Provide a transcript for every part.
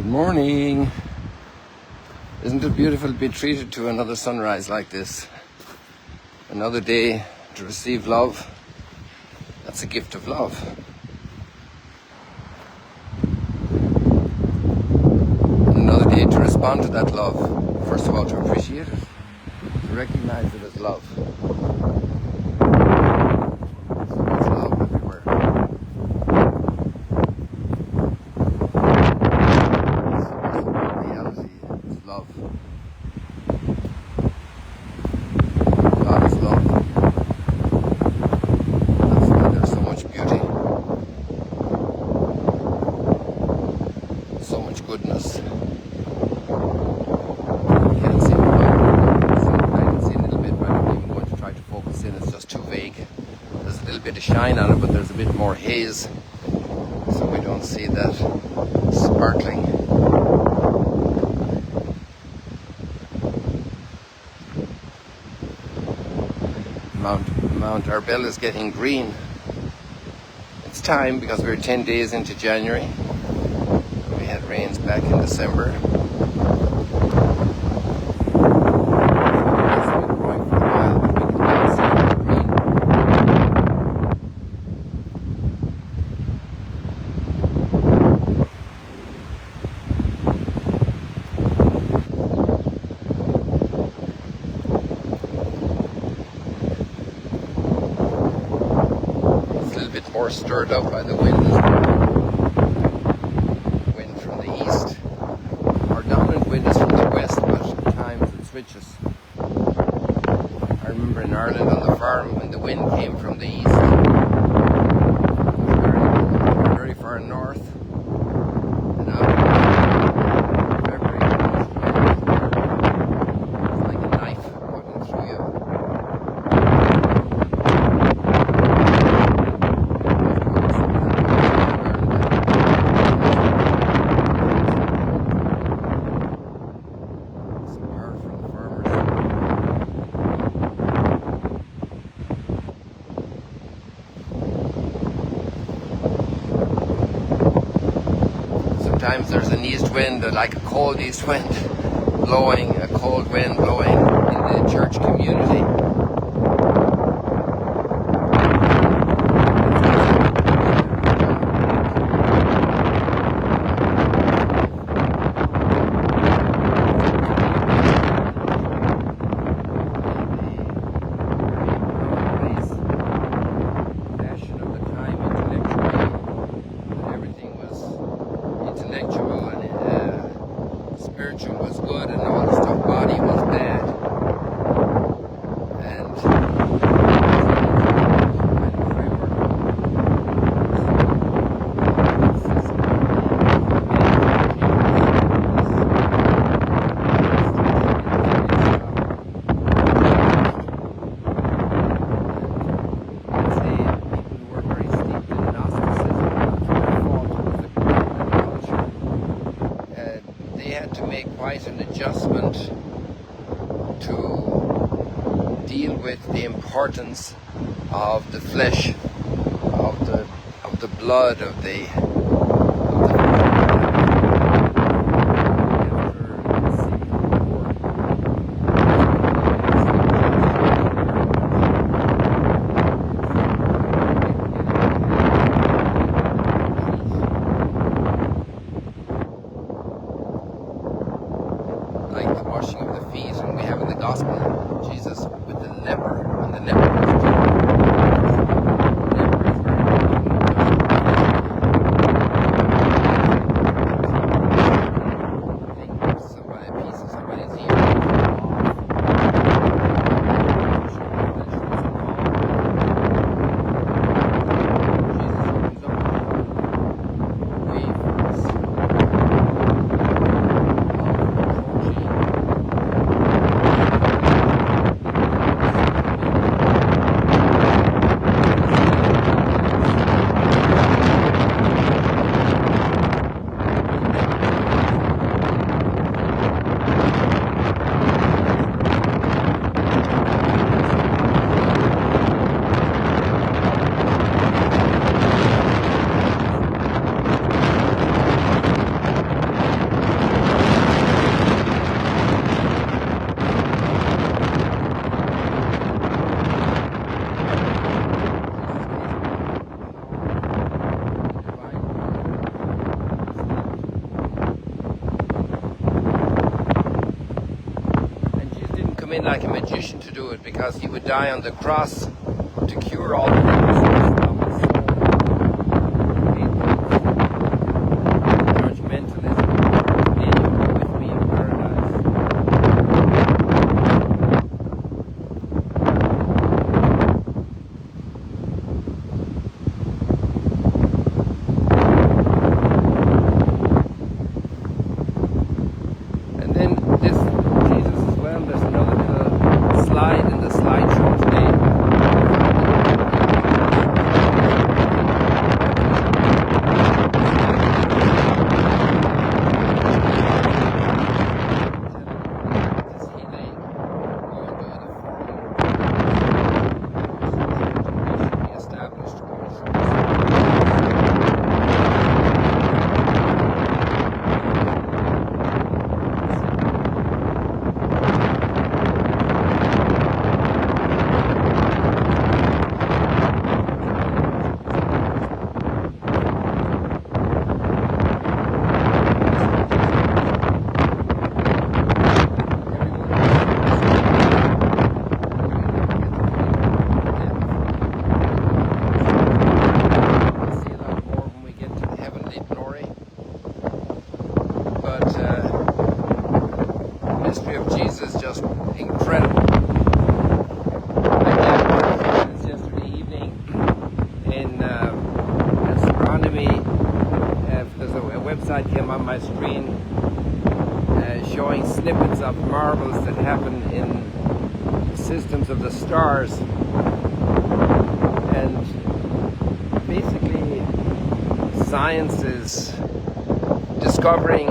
Morning. Isn't it beautiful to be treated to another sunrise like this? Another day to receive love. That's a gift of love. And another day to respond to that love. First of all, to appreciate it, to recognize it as love. It's love everywhere. Reality is love. God is love. That's why there's so much beauty, so much goodness. It's just too vague. There's a little bit of shine on it, but there's a bit more haze, so we don't see that sparkling. Mount Arbel is getting green. It's time, because we're 10 days into January. We had rains back in December. More stirred up by the wind as well. Wind from the east. Our dominant wind is from the west, but at times it switches. I remember in Ireland on the farm when the wind came from the east. Very far north. And out February, it's like a knife cutting through you. Sometimes there's an east wind, like a cold east wind blowing, a cold wind blowing in the church community. Spiritual was good and all the stuff body was bad. And to make quite an adjustment to deal with the importance of the flesh, of the blood, of the washing of the feet, and we have in the gospel Jesus with the leper, and the leper was a piece of somebody's ear. because he would die on the cross to cure all the diseases of the soul. Judgmentalism, today with me in paradise. And then this Jesus as well, there's another little slide in the slideshow today. Mystery of Jesus, just incredible. I did yesterday evening in astronomy. There's a website came on my screen showing snippets of marvels that happen in systems of the stars, and basically science is discovering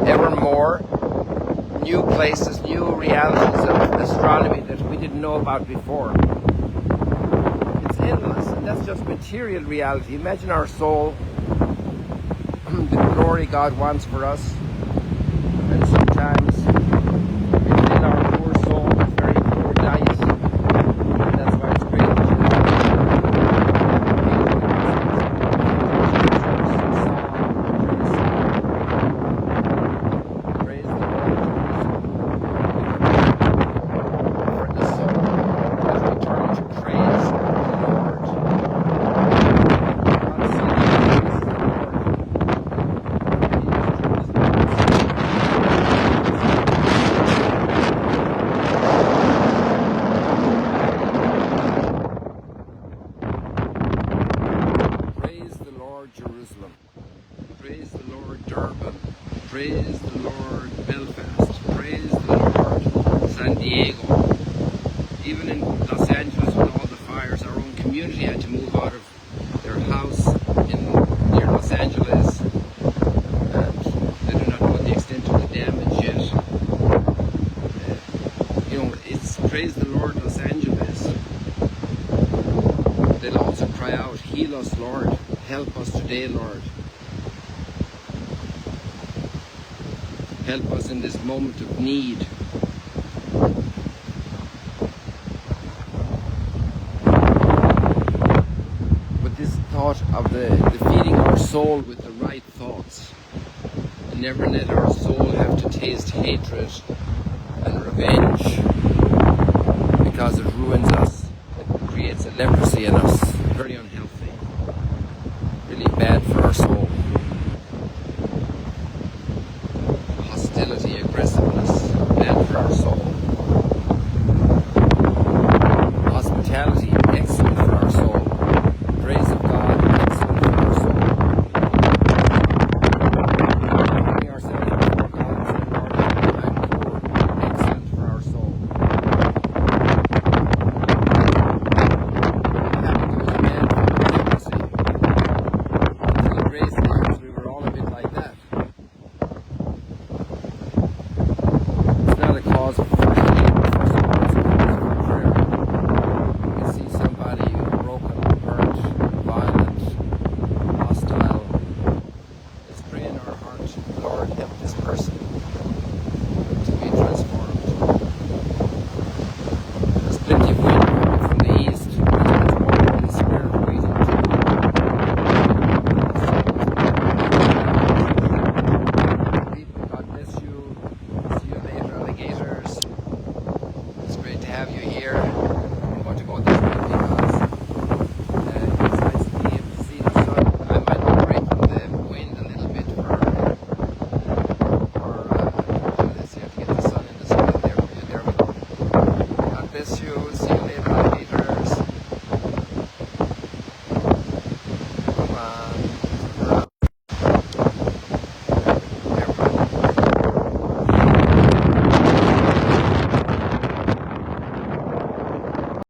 ever more new places, new realities of astronomy that we didn't know about before. It's endless, and that's just material reality. Imagine our soul, the glory God wants for us, and sometimes within our poor soul, it's very poor diet, and that's why it's great. Jerusalem. Praise the Lord Durban. Praise the Lord Belfast. Praise the Lord San Diego. Even in Los Angeles with all the fires, our own community had to move out of their house near Los Angeles. And they do not know the extent of the damage yet. It's praise the Lord Los Angeles. They'll also cry out, heal us, Lord. Help us today, Lord. Help us in this moment of need. But this thought of the feeding our soul with the right thoughts, and never let our soul have to taste hatred and revenge, because it ruins us. It creates a leprosy in us.